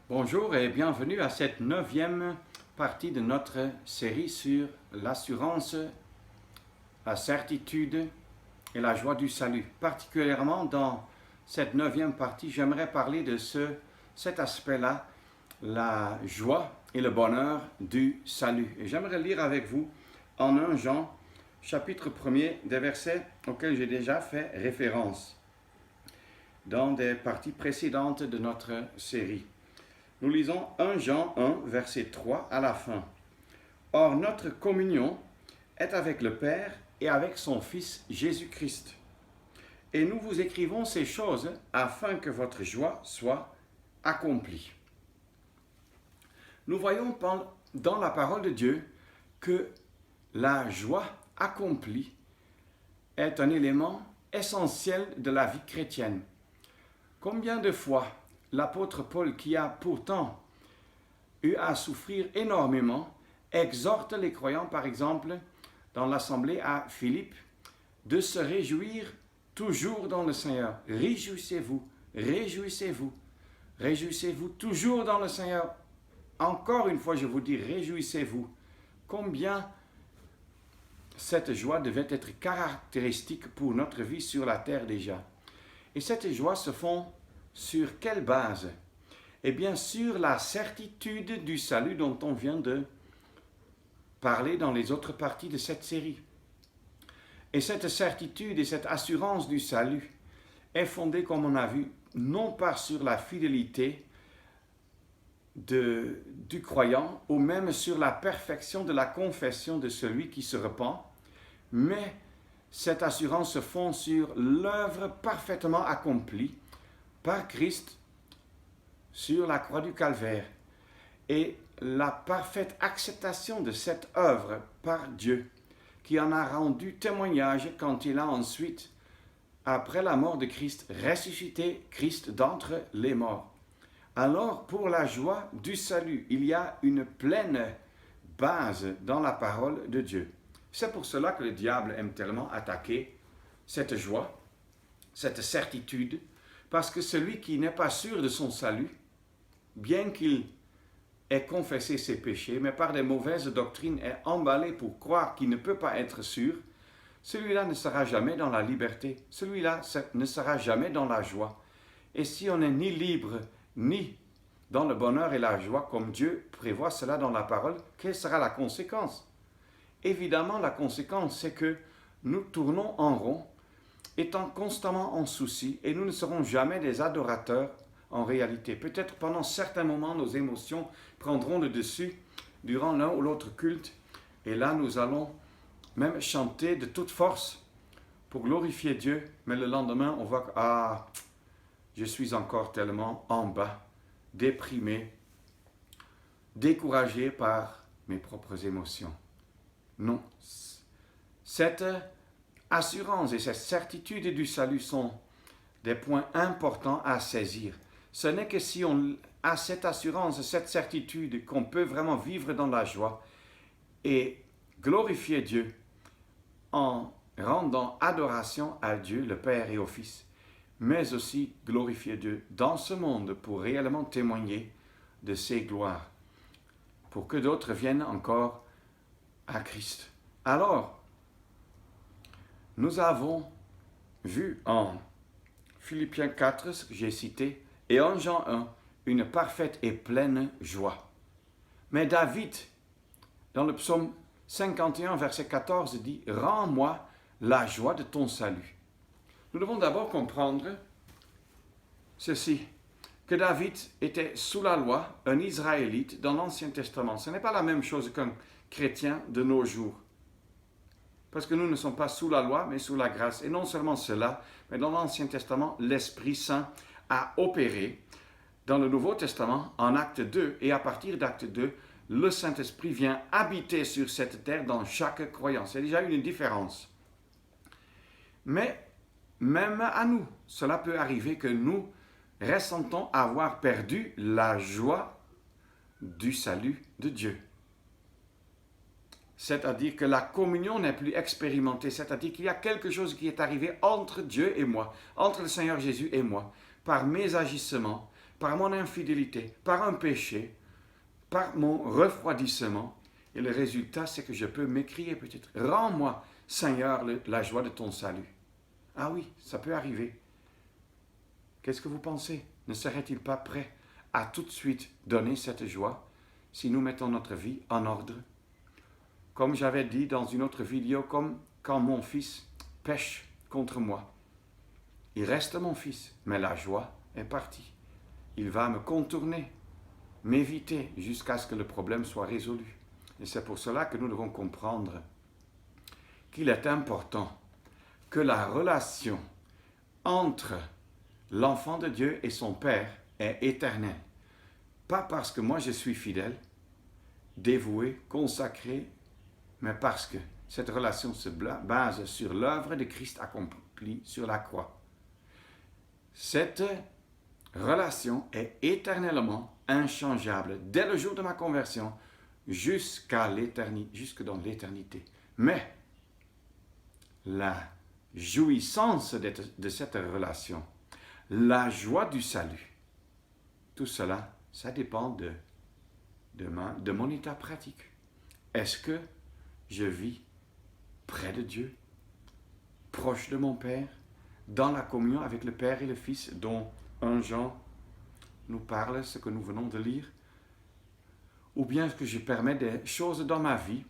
Bonjour et bienvenue à cette 9e partie de notre série sur l'assurance, la certitude et la joie du salut. Particulièrement dans cette 9e partie, j'aimerais parler de cet aspect-là, la joie et le bonheur du salut. Et j'aimerais lire avec vous en 1 Jean, chapitre 1er, des versets auxquels j'ai déjà fait référence dans des parties précédentes de notre série. Nous lisons 1 Jean 1, verset 3 à la fin. Or, notre communion est avec le Père et avec son Fils Jésus-Christ. Et nous vous écrivons ces choses afin que votre joie soit accomplie. Nous voyons dans la parole de Dieu que la joie accomplie est un élément essentiel de la vie chrétienne. Combien de fois l'apôtre Paul, qui a pourtant eu à souffrir énormément, exhorte les croyants, par exemple, dans l'assemblée à Philippe, de se réjouir toujours dans le Seigneur. Réjouissez-vous, réjouissez-vous, réjouissez-vous toujours dans le Seigneur. Encore une fois, je vous dis, réjouissez-vous. Combien cette joie devait être caractéristique pour notre vie sur la terre déjà. Et cette joie se fonde sur quelle base? Eh bien, sur la certitude du salut dont on vient de parler dans les autres parties de cette série. Et cette certitude et cette assurance du salut est fondée, comme on a vu, non pas sur la fidélité du croyant ou même sur la perfection de la confession de celui qui se repent, mais cette assurance se fonde sur l'œuvre parfaitement accomplie par Christ sur la croix du Calvaire et la parfaite acceptation de cette œuvre par Dieu, qui en a rendu témoignage quand il a ensuite, après la mort de Christ, ressuscité Christ d'entre les morts. Alors, pour la joie du salut, il y a une pleine base dans la parole de Dieu. C'est pour cela que le diable aime tellement attaquer cette joie, cette certitude, parce que celui qui n'est pas sûr de son salut, bien qu'il ait confessé ses péchés, mais par des mauvaises doctrines est emballé pour croire qu'il ne peut pas être sûr, celui-là ne sera jamais dans la liberté, celui-là ne sera jamais dans la joie. Et si on n'est ni libre, ni dans le bonheur et la joie, comme Dieu prévoit cela dans la parole, quelle sera la conséquence? Évidemment, la conséquence, c'est que nous tournons en rond, étant constamment en souci, et nous ne serons jamais des adorateurs en réalité. Peut-être pendant certains moments, nos émotions prendront le dessus durant l'un ou l'autre culte, et là, nous allons même chanter de toute force pour glorifier Dieu, mais le lendemain, on voit que, je suis encore tellement en bas, déprimé, découragé par mes propres émotions. Non. Cette assurance et cette certitude du salut sont des points importants à saisir. Ce n'est que si on a cette assurance, cette certitude qu'on peut vraiment vivre dans la joie et glorifier Dieu en rendant adoration à Dieu, le Père et au Fils, mais aussi glorifier Dieu dans ce monde pour réellement témoigner de ses gloires, pour que d'autres viennent encore à Christ. Alors, nous avons vu en Philippiens 4, ce que j'ai cité, et en Jean 1, une parfaite et pleine joie. Mais David, dans le psaume 51, verset 14, dit « Rends-moi la joie de ton salut ». Nous devons d'abord comprendre ceci, que David était sous la loi, un Israélite dans l'Ancien Testament. Ce n'est pas la même chose qu'un chrétien de nos jours. Parce que nous ne sommes pas sous la loi, mais sous la grâce. Et non seulement cela, mais dans l'Ancien Testament, l'Esprit Saint a opéré. Dans le Nouveau Testament, en acte 2, et à partir d'acte 2, le Saint-Esprit vient habiter sur cette terre dans chaque croyant. C'est déjà une différence. Mais même à nous, cela peut arriver que nous ressentons avoir perdu la joie du salut de Dieu. C'est-à-dire que la communion n'est plus expérimentée, c'est-à-dire qu'il y a quelque chose qui est arrivé entre Dieu et moi, entre le Seigneur Jésus et moi, par mes agissements, par mon infidélité, par un péché, par mon refroidissement. Et le résultat, c'est que je peux m'écrier peut-être, rends-moi, Seigneur, la joie de ton salut. Ah oui, ça peut arriver. Qu'est-ce que vous pensez? Ne serait-il pas prêt à tout de suite donner cette joie si nous mettons notre vie en ordre? Comme j'avais dit dans une autre vidéo, comme quand mon fils pêche contre moi. Il reste mon fils, mais la joie est partie. Il va me contourner, m'éviter jusqu'à ce que le problème soit résolu. Et c'est pour cela que nous devons comprendre qu'il est important que la relation entre l'enfant de Dieu et son Père est éternelle. Pas parce que moi je suis fidèle, dévoué, consacré, mais parce que cette relation se base sur l'œuvre de Christ accomplie sur la croix. Cette relation est éternellement inchangeable dès le jour de ma conversion jusqu'à l'éternité, jusque dans l'éternité. Mais la jouissance de cette relation, la joie du salut, tout cela, ça dépend de mon état pratique. Est-ce que je vis près de Dieu, proche de mon Père, dans la communion avec le Père et le Fils, dont 1 Jean nous parle, ce que nous venons de lire? Ou bien est-ce que je permets des choses dans ma vie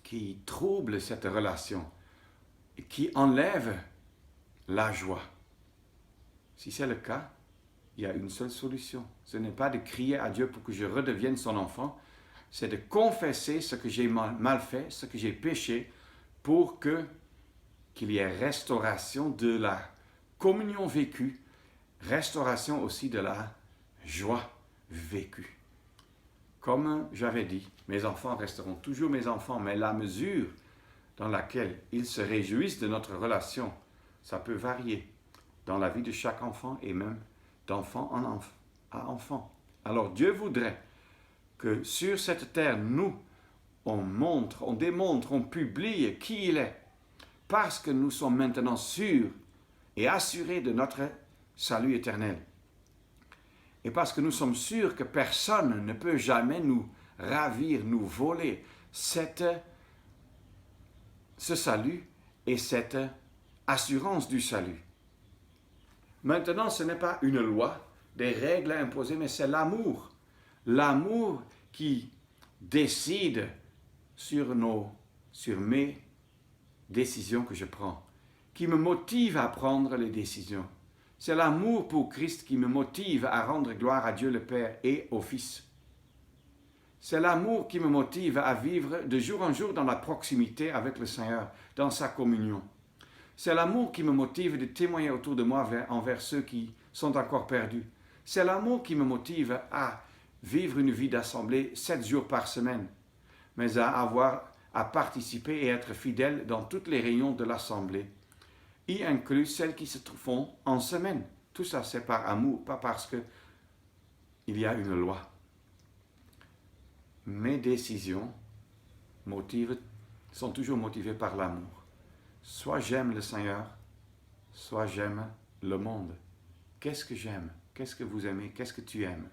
qui troublent cette relation, et qui enlèvent la joie? Si c'est le cas, il y a une seule solution. Ce n'est pas de crier à Dieu pour que je redevienne son enfant, c'est de confesser ce que j'ai mal fait, ce que j'ai péché, pour qu'il y ait restauration de la communion vécue, restauration aussi de la joie vécue. Comme j'avais dit, mes enfants resteront toujours mes enfants, mais la mesure dans laquelle ils se réjouissent de notre relation, ça peut varier dans la vie de chaque enfant et même d'enfant à enfant. Alors Dieu voudrait que sur cette terre, on démontre, on publie qui il est, parce que nous sommes maintenant sûrs et assurés de notre salut éternel. Et parce que nous sommes sûrs que personne ne peut jamais nous ravir, nous voler ce salut et cette assurance du salut. Maintenant, ce n'est pas une loi, des règles à imposer, mais c'est l'amour. L'amour qui décide sur mes décisions que je prends, qui me motive à prendre les décisions. C'est l'amour pour Christ qui me motive à rendre gloire à Dieu le Père et au Fils. C'est l'amour qui me motive à vivre de jour en jour dans la proximité avec le Seigneur, dans sa communion. C'est l'amour qui me motive de témoigner autour de moi envers ceux qui sont encore perdus. C'est l'amour qui me motive à vivre une vie d'assemblée 7 jours par semaine, mais à participer et être fidèle dans toutes les réunions de l'assemblée, y inclus celles qui se font en semaine. Tout ça, c'est par amour, pas parce qu'il y a une loi. Mes décisions sont toujours motivées par l'amour. Soit j'aime le Seigneur, soit j'aime le monde. Qu'est-ce que j'aime? Qu'est-ce que vous aimez? Qu'est-ce que tu aimes?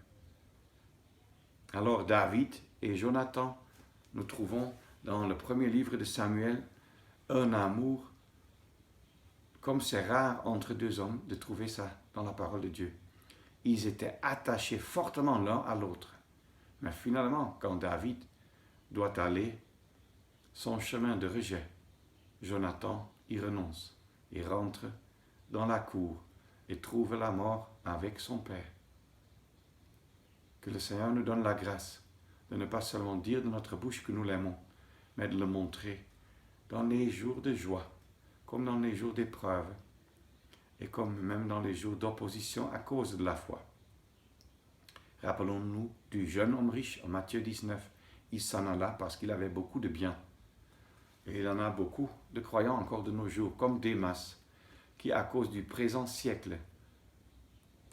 Alors David et Jonathan, nous trouvons dans le premier livre de Samuel un amour comme c'est rare entre deux hommes de trouver ça dans la parole de Dieu. Ils étaient attachés fortement l'un à l'autre. Mais finalement, quand David doit aller son chemin de rejet, Jonathan y renonce et rentre dans la cour et trouve la mort avec son père. Que le Seigneur nous donne la grâce de ne pas seulement dire de notre bouche que nous l'aimons, mais de le montrer dans les jours de joie, comme dans les jours d'épreuve, et comme même dans les jours d'opposition à cause de la foi. Rappelons-nous du jeune homme riche en Matthieu 19. Il s'en alla parce qu'il avait beaucoup de biens. Et il en a beaucoup de croyants encore de nos jours, comme Démas, qui à cause du présent siècle,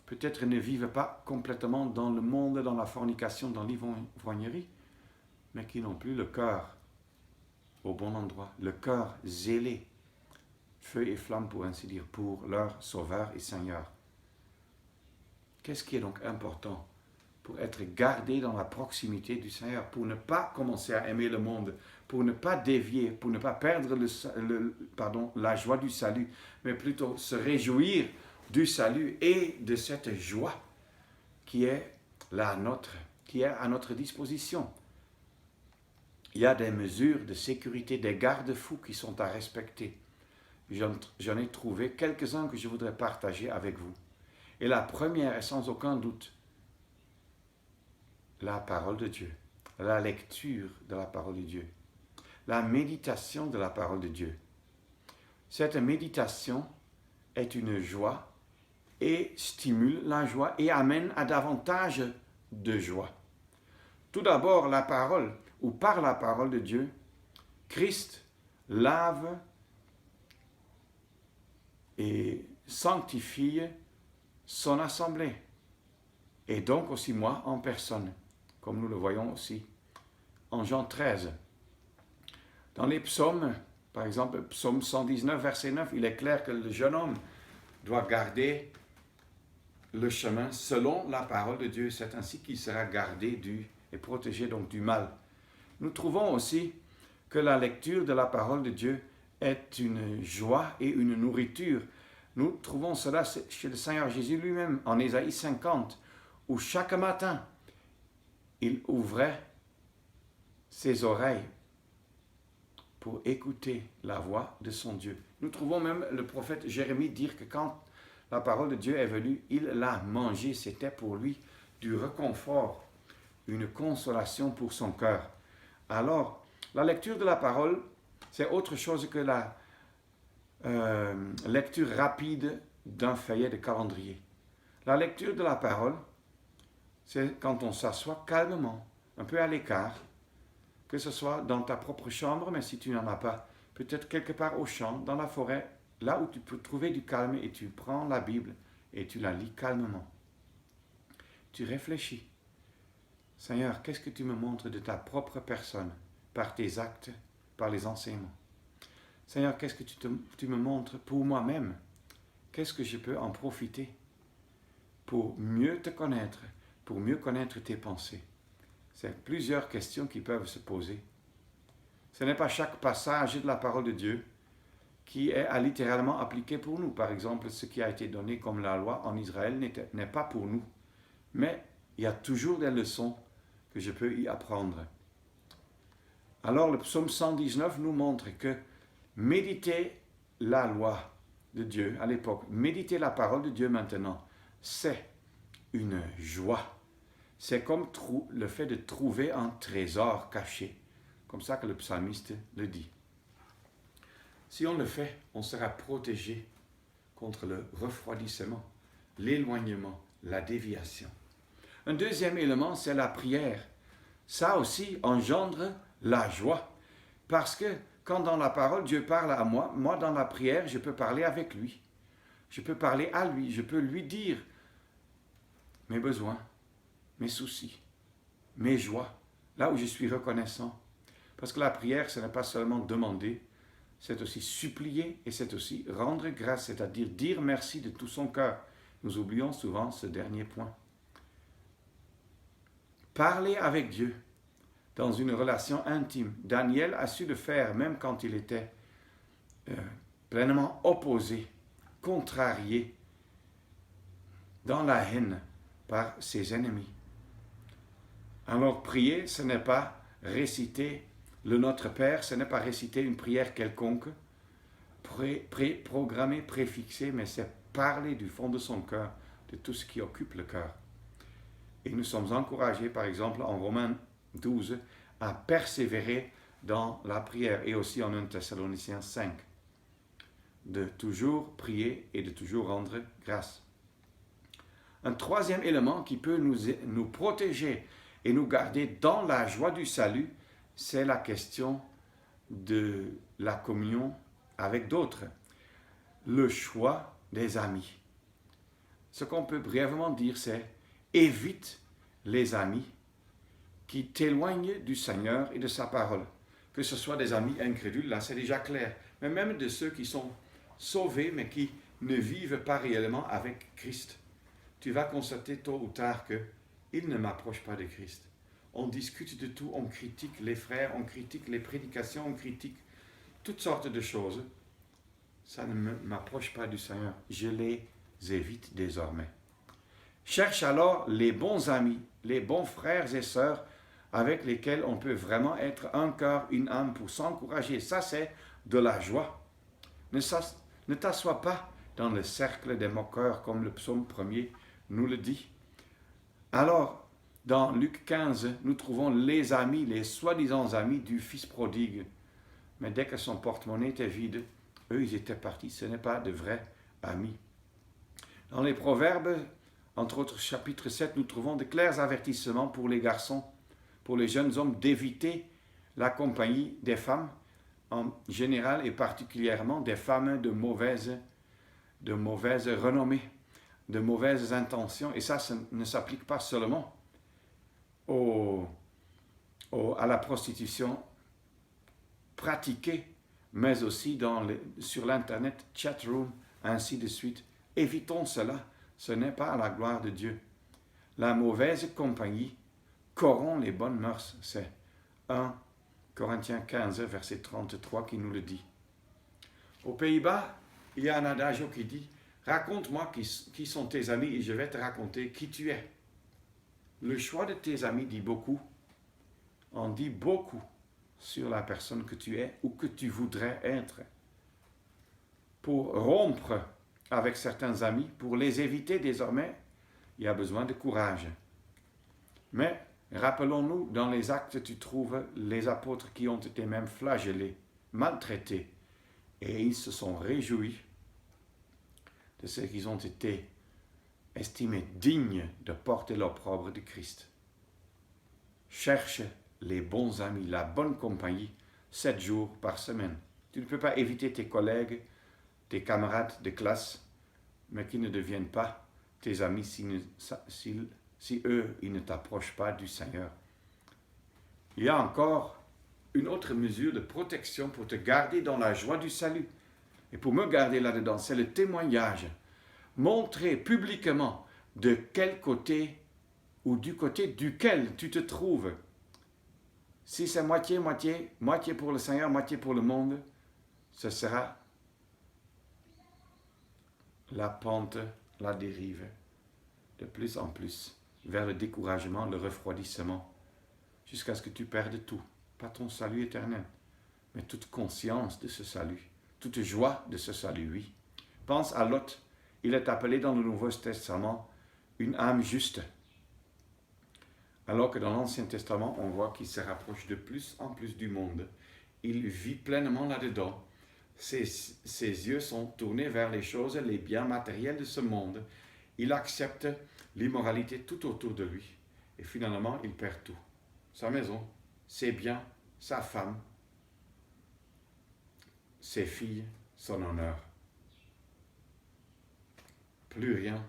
peut-être ne vivent pas complètement dans le monde, dans la fornication, dans l'ivrognerie, mais qui n'ont plus le cœur au bon endroit, le cœur zélé, feu et flamme pour ainsi dire, pour leur Sauveur et Seigneur. Qu'est-ce qui est donc important pour être gardé dans la proximité du Seigneur, pour ne pas commencer à aimer le monde, pour ne pas dévier, pour ne pas perdre la joie du salut, mais plutôt se réjouir du salut et de cette joie qui est qui est à notre disposition. Il y a des mesures de sécurité, des garde-fous qui sont à respecter. J'en ai trouvé quelques-uns que je voudrais partager avec vous. Et la première est sans aucun doute la parole de Dieu, la lecture de la parole de Dieu, la méditation de la parole de Dieu. Cette méditation est une joie et stimule la joie et amène à davantage de joie. Tout d'abord, la parole, ou par la parole de Dieu, Christ lave et sanctifie son assemblée, et donc aussi moi en personne, comme nous le voyons aussi en Jean 13. Dans les psaumes, par exemple, psaume 119, verset 9, il est clair que le jeune homme doit garder le chemin selon la parole de Dieu. C'est ainsi qu'il sera gardé et protégé donc du mal. Nous trouvons aussi que la lecture de la parole de Dieu est une joie et une nourriture. Nous trouvons cela chez le Seigneur Jésus lui-même, en Ésaïe 50, où chaque matin, il ouvrait ses oreilles pour écouter la voix de son Dieu. Nous trouvons même le prophète Jérémie dire que quand la parole de Dieu est venue, il l'a mangée. C'était pour lui du réconfort, une consolation pour son cœur. Alors, la lecture de la parole, c'est autre chose que la lecture rapide d'un feuillet de calendrier. La lecture de la parole, c'est quand on s'assoit calmement, un peu à l'écart, que ce soit dans ta propre chambre, mais si tu n'en as pas, peut-être quelque part au champ, dans la forêt, là où tu peux trouver du calme, et tu prends la Bible et tu la lis calmement. Tu réfléchis. Seigneur, qu'est-ce que tu me montres de ta propre personne, par tes actes, par les enseignements? Seigneur, qu'est-ce que tu me montres pour moi-même? Qu'est-ce que je peux en profiter pour mieux te connaître, pour mieux connaître tes pensées? C'est plusieurs questions qui peuvent se poser. Ce n'est pas chaque passage de la parole de Dieu qui est littéralement appliqué pour nous. Par exemple, ce qui a été donné comme la loi en Israël n'est pas pour nous. Mais il y a toujours des leçons que je peux y apprendre. Alors le psaume 119 nous montre que méditer la loi de Dieu à l'époque, méditer la parole de Dieu maintenant, c'est une joie. C'est comme le fait de trouver un trésor caché, comme ça que le psalmiste le dit. Si on le fait, on sera protégé contre le refroidissement, l'éloignement, la déviation. Un deuxième élément, c'est la prière. Ça aussi engendre la joie, parce que quand dans la parole, Dieu parle à moi, moi dans la prière, je peux parler avec lui. Je peux parler à lui, je peux lui dire mes besoins, mes soucis, mes joies, là où je suis reconnaissant. Parce que la prière, ce n'est pas seulement demander, c'est aussi supplier et c'est aussi rendre grâce, c'est-à-dire dire merci de tout son cœur. Nous oublions souvent ce dernier point. Parler avec Dieu dans une relation intime. Daniel a su le faire même quand il était pleinement opposé, contrarié, dans la haine par ses ennemis. Alors prier, ce n'est pas réciter le Notre Père, ce n'est pas réciter une prière quelconque, programmée, préfixée, mais c'est parler du fond de son cœur, de tout ce qui occupe le cœur. Et nous sommes encouragés, par exemple, en Romains 12, à persévérer dans la prière, et aussi en 1 Thessaloniciens 5, de toujours prier et de toujours rendre grâce. Un troisième élément qui peut nous protéger et nous garder dans la joie du salut, c'est la question de la communion avec d'autres, le choix des amis. Ce qu'on peut brièvement dire, c'est évite les amis qui t'éloignent du Seigneur et de sa parole. Que ce soit des amis incrédules, là c'est déjà clair, mais même de ceux qui sont sauvés mais qui ne vivent pas réellement avec Christ. tu vas constater tôt ou tard qu'il ne m'approche pas de Christ. On discute de tout, on critique les frères, on critique les prédications, on critique toutes sortes de choses. Ça ne m'approche pas du Seigneur. Je les évite désormais. Cherche alors les bons amis, les bons frères et sœurs avec lesquels on peut vraiment être un cœur, une âme pour s'encourager. Ça, c'est de la joie. Ne t'assois pas dans le cercle des moqueurs comme le psaume 1er nous le dit. Alors, dans Luc 15, nous trouvons les amis, les soi-disant amis du fils prodigue. Mais dès que son porte-monnaie était vide, eux, ils étaient partis. Ce n'est pas de vrais amis. Dans les Proverbes, entre autres chapitre 7, nous trouvons de clairs avertissements pour les garçons, pour les jeunes hommes, d'éviter la compagnie des femmes, en général et particulièrement des femmes de mauvaise renommée, de mauvaises intentions. Et ça ne s'applique pas seulement à la prostitution pratiquée, mais aussi sur l'Internet, chatroom, ainsi de suite. Évitons cela, ce n'est pas à la gloire de Dieu. La mauvaise compagnie corrompt les bonnes mœurs. C'est 1 Corinthiens 15, verset 33 qui nous le dit. Aux Pays-Bas, il y a un adagio qui dit « Raconte-moi qui sont tes amis et je vais te raconter qui tu es. » Le choix de tes amis dit beaucoup. On dit beaucoup sur la personne que tu es ou que tu voudrais être. Pour rompre avec certains amis, pour les éviter désormais, il y a besoin de courage. Mais rappelons-nous, dans les Actes, tu trouves les apôtres qui ont été même flagellés, maltraités, et ils se sont réjouis de ce qu'ils ont été estimés dignes de porter l'opprobre de Christ. Cherche les bons amis, la bonne compagnie, 7 jours par semaine. Tu ne peux pas éviter tes collègues, tes camarades de classe, mais qui ne deviennent pas tes amis si eux, ils ne t'approchent pas du Seigneur. Il y a encore une autre mesure de protection pour te garder dans la joie du salut. Et pour me garder là-dedans, c'est le témoignage. Montrer publiquement de quel côté ou du côté duquel tu te trouves. Si c'est moitié-moitié, moitié pour le Seigneur, moitié pour le monde, ce sera la pente, la dérive, de plus en plus, vers le découragement, le refroidissement, jusqu'à ce que tu perdes tout. Pas ton salut éternel, mais toute conscience de ce salut, toute joie de ce salut, oui. Pense à Lot. Il est appelé dans le Nouveau Testament une âme juste. Alors que dans l'Ancien Testament, on voit qu'il se rapproche de plus en plus du monde. Il vit pleinement là-dedans. Ses yeux sont tournés vers les choses, les biens matériels de ce monde. Il accepte l'immoralité tout autour de lui. Et finalement, il perd tout. Sa maison, ses biens, sa femme, ses filles, son honneur. Plus rien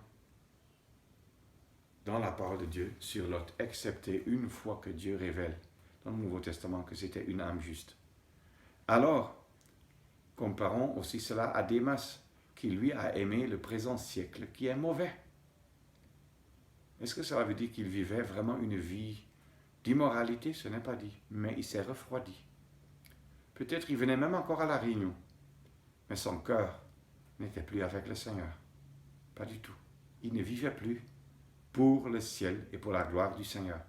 dans la parole de Dieu sur Lot, excepté une fois que Dieu révèle dans le Nouveau Testament que c'était une âme juste. Alors, comparons aussi cela à Démas, qui lui a aimé le présent siècle, qui est mauvais. Est-ce que cela veut dire qu'il vivait vraiment une vie d'immoralité? Ce n'est pas dit, mais il s'est refroidi. Peut-être il venait même encore à la réunion, mais son cœur n'était plus avec le Seigneur. Pas du tout. Il ne vivait plus pour le ciel et pour la gloire du Seigneur.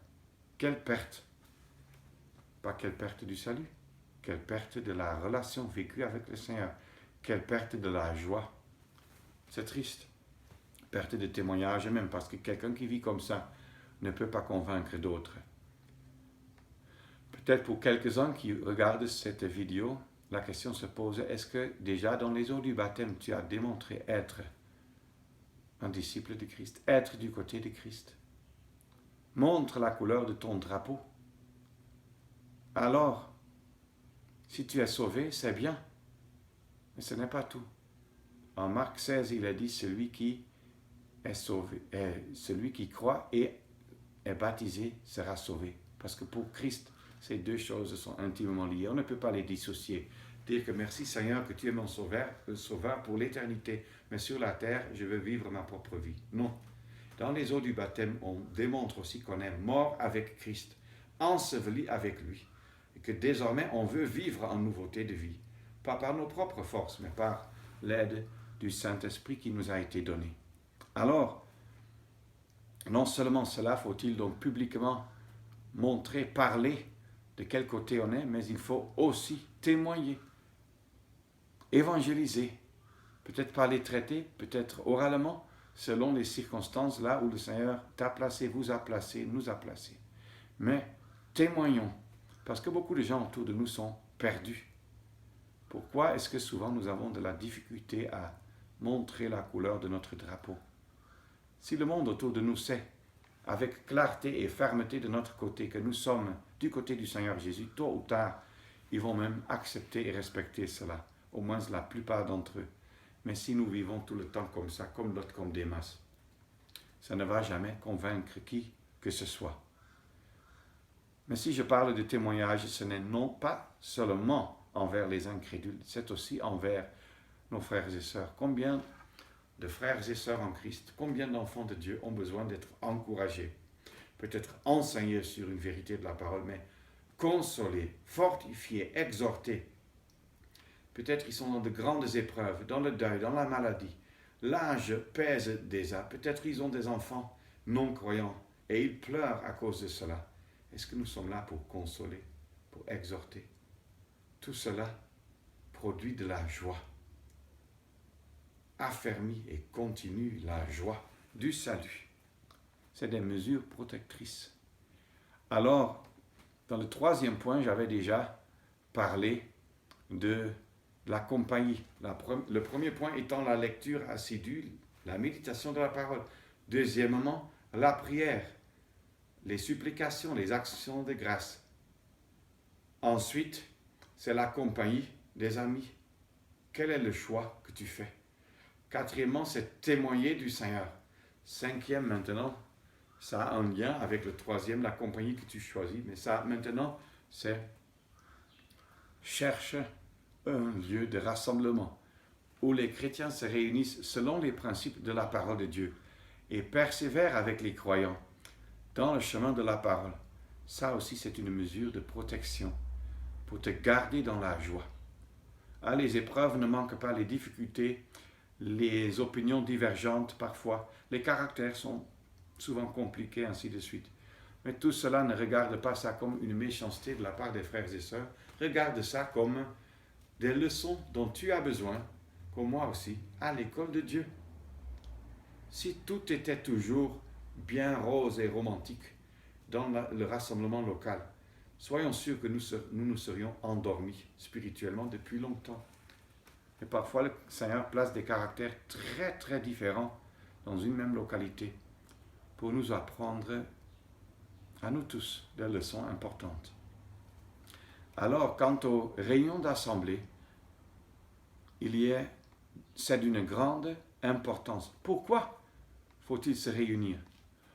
Quelle perte! Pas quelle perte du salut, quelle perte de la relation vécue avec le Seigneur, quelle perte de la joie. C'est triste. Perte de témoignage même, parce que quelqu'un qui vit comme ça ne peut pas convaincre d'autres. Peut-être pour quelques-uns qui regardent cette vidéo, la question se pose, est-ce que déjà dans les eaux du baptême, tu as démontré être un disciple de Christ, être du côté de Christ? Montre la couleur de ton drapeau. Alors, si tu es sauvé, c'est bien, mais ce n'est pas tout. En Marc 16, il a dit, celui qui est sauvé, celui qui croit et est baptisé sera sauvé. Parce que pour Christ, ces deux choses sont intimement liées. On ne peut pas les dissocier. Dire que merci Seigneur que tu es mon sauveur pour l'éternité, mais sur la terre, je veux vivre ma propre vie. Non. Dans les eaux du baptême, on démontre aussi qu'on est mort avec Christ, enseveli avec lui, et que désormais on veut vivre en nouveauté de vie, pas par nos propres forces, mais par l'aide du Saint-Esprit qui nous a été donné. Alors, non seulement cela, faut-il donc publiquement montrer, parler de quel côté on est, mais il faut aussi témoigner, évangéliser, peut-être par les traités, peut-être oralement, selon les circonstances là où le Seigneur t'a placé, vous a placé, nous a placé. Mais témoignons, parce que beaucoup de gens autour de nous sont perdus. Pourquoi est-ce que souvent nous avons de la difficulté à montrer la couleur de notre drapeau? Si le monde autour de nous sait, avec clarté et fermeté de notre côté, que nous sommes du côté du Seigneur Jésus, tôt ou tard, ils vont même accepter et respecter cela, au moins la plupart d'entre eux. Mais si nous vivons tout le temps comme ça, comme l'autre, comme des masses, ça ne va jamais convaincre qui que ce soit. Mais si je parle de témoignage, ce n'est non pas seulement envers les incrédules, c'est aussi envers nos frères et sœurs. Combien de frères et sœurs en Christ, combien d'enfants de Dieu ont besoin d'être encouragés, peut-être enseignés sur une vérité de la parole, mais consolés, fortifiés, exhortés. Peut-être ils sont dans de grandes épreuves, dans le deuil, dans la maladie. L'âge pèse déjà. Peut-être ils ont des enfants non-croyants et ils pleurent à cause de cela. Est-ce que nous sommes là pour consoler, pour exhorter? Tout cela produit de la joie. Affermit et continue la joie du salut. C'est des mesures protectrices. Alors, dans le troisième point, j'avais déjà parlé de la compagnie. Le premier point étant la lecture assidue, la méditation de la parole. Deuxièmement, la prière, les supplications, les actions de grâce. Ensuite, c'est la compagnie des amis. Quel est le choix que tu fais? Quatrièmement, c'est témoigner du Seigneur. Cinquième, maintenant, ça a un lien avec le troisième, la compagnie que tu choisis. Mais ça, maintenant, c'est cherche un lieu de rassemblement où les chrétiens se réunissent selon les principes de la parole de Dieu et persévèrent avec les croyants dans le chemin de la parole. Ça aussi, c'est une mesure de protection pour te garder dans la joie. Ah, les épreuves ne manquent pas, les difficultés, les opinions divergentes parfois, les caractères sont souvent compliqués, ainsi de suite. Mais tout cela ne regarde pas ça comme une méchanceté de la part des frères et sœurs. Regarde ça comme des leçons dont tu as besoin, comme moi aussi, à l'école de Dieu. Si tout était toujours bien rose et romantique dans le rassemblement local, soyons sûrs que nous nous serions endormis spirituellement depuis longtemps. Et parfois, le Seigneur place des caractères très, très différents dans une même localité pour nous apprendre à nous tous des leçons importantes. Alors, quant aux réunions d'assemblée, c'est d'une grande importance. Pourquoi faut-il se réunir?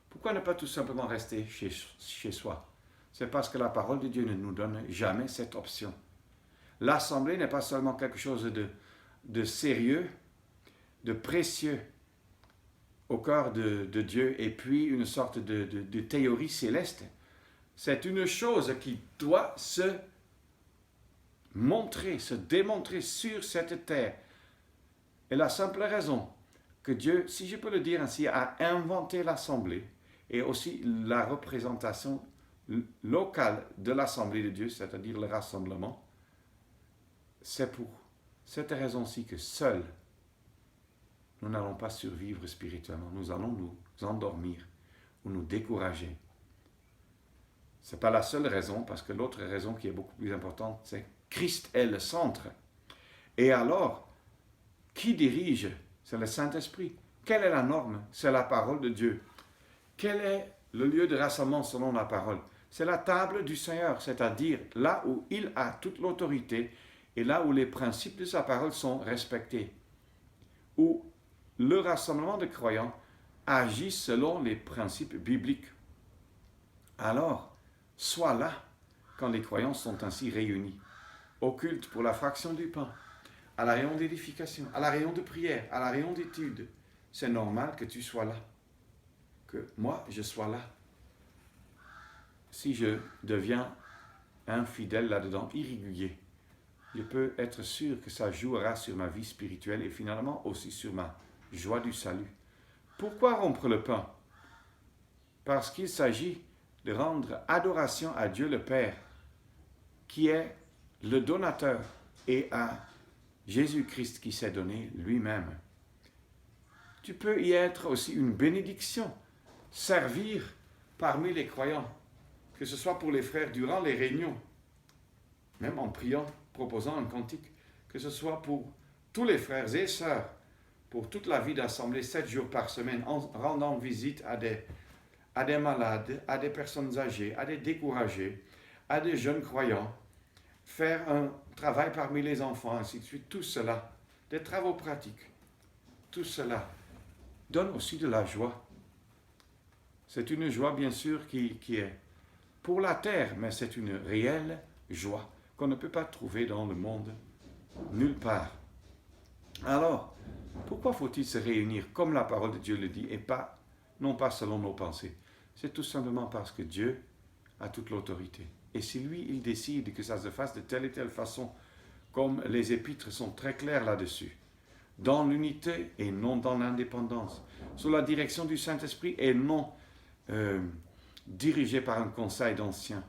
Pourquoi ne pas tout simplement rester chez soi? C'est parce que la parole de Dieu ne nous donne jamais cette option. L'assemblée n'est pas seulement quelque chose de sérieux, de précieux au cœur de Dieu et puis une sorte de théorie céleste. C'est une chose qui doit se montrer, se démontrer sur cette terre. Et la simple raison que Dieu, si je peux le dire ainsi, a inventé l'assemblée et aussi la représentation locale de l'assemblée de Dieu, c'est-à-dire le rassemblement, c'est pour cette raison-ci que seuls nous n'allons pas survivre spirituellement. Nous allons nous endormir ou nous décourager. Ce n'est pas la seule raison, parce que l'autre raison qui est beaucoup plus importante, c'est Christ est le centre. Et alors, qui dirige? C'est le Saint-Esprit. Quelle est la norme? C'est la parole de Dieu. Quel est le lieu de rassemblement selon la parole? C'est la table du Seigneur, c'est-à-dire là où il a toute l'autorité et là où les principes de sa parole sont respectés. Où le rassemblement de croyants agit selon les principes bibliques. Alors, sois là quand les croyants sont ainsi réunis, au culte pour la fraction du pain, à la réunion d'édification, à la réunion de prière, à la réunion d'études. C'est normal que tu sois là. que moi, je sois là. Si je deviens infidèle là-dedans, irrégulier, je peux être sûr que ça jouera sur ma vie spirituelle et finalement aussi sur ma joie du salut. Pourquoi rompre le pain? Parce qu'il s'agit de rendre adoration à Dieu le Père, qui est le donateur, et à Jésus-Christ qui s'est donné lui-même. Tu peux y être aussi une bénédiction, servir parmi les croyants, que ce soit pour les frères durant les réunions, même en priant, proposant un cantique, que ce soit pour tous les frères et sœurs, pour toute la vie d'assemblée, 7 jours par semaine, en rendant visite à des malades, à des personnes âgées, à des découragés, à des jeunes croyants, faire un travail parmi les enfants, ainsi de suite. Tout cela, des travaux pratiques, tout cela donne aussi de la joie. C'est une joie, bien sûr, qui est pour la terre, mais c'est une réelle joie qu'on ne peut pas trouver dans le monde, nulle part. Alors, pourquoi faut-il se réunir comme la parole de Dieu le dit et non pas selon nos pensées? C'est tout simplement parce que Dieu a toute l'autorité. Et si lui, il décide que ça se fasse de telle et telle façon, comme les épîtres sont très clairs là-dessus, dans l'unité et non dans l'indépendance, sous la direction du Saint-Esprit et non dirigé par un conseil d'anciens,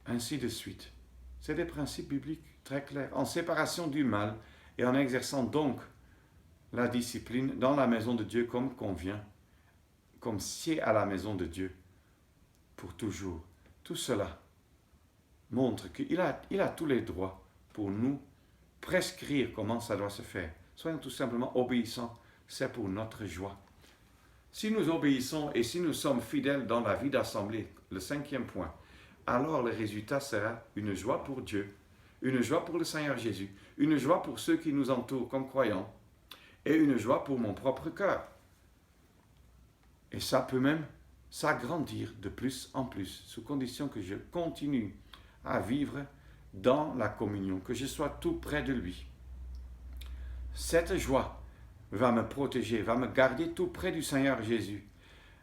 ainsi de suite. C'est des principes bibliques très clairs, en séparation du mal et en exerçant donc la discipline dans la maison de Dieu comme convient, comme sied à la maison de Dieu pour toujours. Tout cela montre qu'il a tous les droits pour nous prescrire comment ça doit se faire. Soyons tout simplement obéissants, c'est pour notre joie. Si nous obéissons et si nous sommes fidèles dans la vie d'assemblée, le 5e point, alors le résultat sera une joie pour Dieu, une joie pour le Seigneur Jésus, une joie pour ceux qui nous entourent comme croyants et une joie pour mon propre cœur. Et ça peut même s'agrandir de plus en plus, sous condition que je continue à vivre dans la communion, que je sois tout près de lui. Cette joie va me protéger, va me garder tout près du Seigneur Jésus,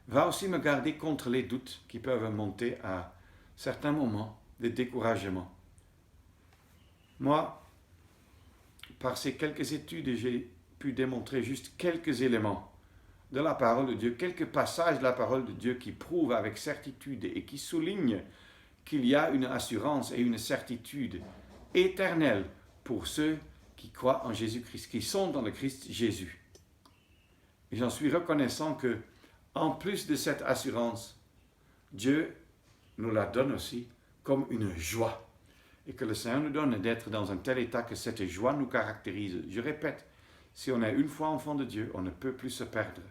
va aussi me garder contre les doutes qui peuvent monter à certains moments de découragement. Moi, par ces quelques études, j'ai pu démontrer juste quelques éléments de la parole de Dieu, quelques passages de la parole de Dieu qui prouvent avec certitude et qui soulignent qu'il y a une assurance et une certitude éternelle pour ceux qui croient en Jésus-Christ, qui sont dans le Christ Jésus. Et j'en suis reconnaissant que, en plus de cette assurance, Dieu nous la donne aussi comme une joie. Et que le Seigneur nous donne d'être dans un tel état que cette joie nous caractérise. Je répète, si on est une fois enfant de Dieu, on ne peut plus se perdre.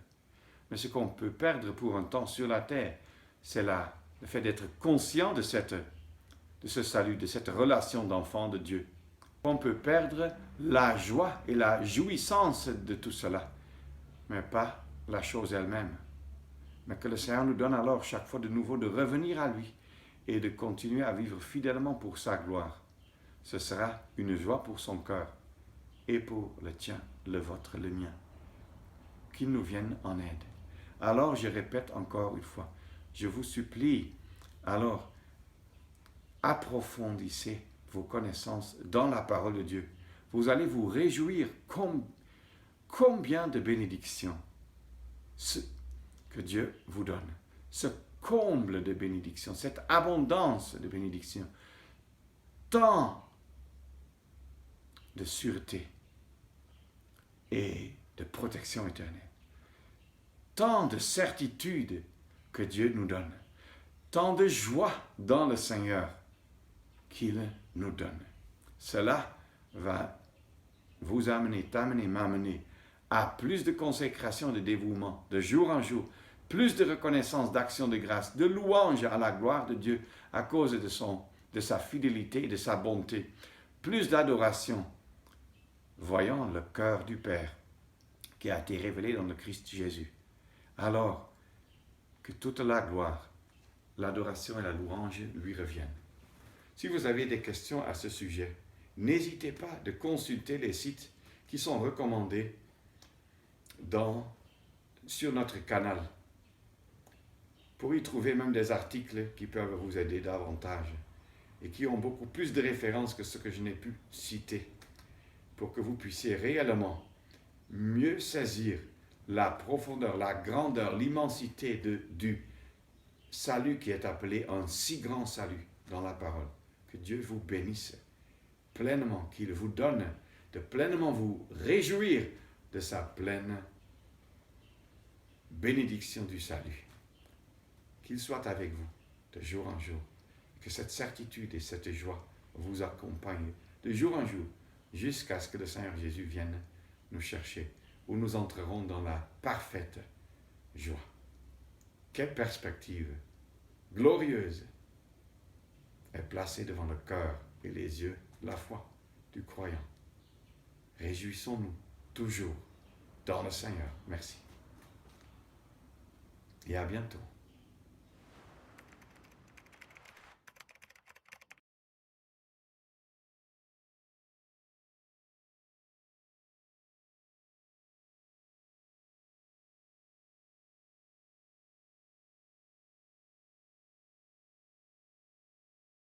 Mais ce qu'on peut perdre pour un temps sur la terre, c'est le fait d'être conscient de ce salut, de cette relation d'enfant de Dieu. On peut perdre la joie et la jouissance de tout cela, mais pas la chose elle-même. Mais que le Seigneur nous donne alors chaque fois de nouveau de revenir à lui et de continuer à vivre fidèlement pour sa gloire. Ce sera une joie pour son cœur et pour le tien, le vôtre, le mien. Qu'il nous vienne en aide. Alors, je répète encore une fois, je vous supplie, alors, approfondissez vos connaissances dans la parole de Dieu. Vous allez vous réjouir combien de bénédictions que Dieu vous donne. Ce comble de bénédictions, cette abondance de bénédictions, tant de sûreté et de protection éternelle. Tant de certitude que Dieu nous donne, tant de joie dans le Seigneur qu'il nous donne. Cela va vous m'amener à plus de consécration, de dévouement, de jour en jour, plus de reconnaissance, d'action de grâce, de louange à la gloire de Dieu à cause de sa fidélité et de sa bonté, plus d'adoration, voyant le cœur du Père qui a été révélé dans le Christ Jésus. Alors que toute la gloire, l'adoration et la louange lui reviennent. Si vous avez des questions à ce sujet, n'hésitez pas de consulter les sites qui sont recommandés dans sur notre canal pour y trouver même des articles qui peuvent vous aider davantage et qui ont beaucoup plus de références que ce que je n'ai pu citer pour que vous puissiez réellement mieux saisir la profondeur, la grandeur, l'immensité du salut qui est appelé un si grand salut dans la parole. Que Dieu vous bénisse pleinement, qu'il vous donne de pleinement vous réjouir de sa pleine bénédiction du salut. Qu'il soit avec vous de jour en jour. Que cette certitude et cette joie vous accompagnent de jour en jour jusqu'à ce que le Seigneur Jésus vienne nous chercher, où nous entrerons dans la parfaite joie. Quelle perspective glorieuse est placée devant le cœur et les yeux, la foi du croyant. Réjouissons-nous toujours dans le Seigneur. Merci. Et à bientôt.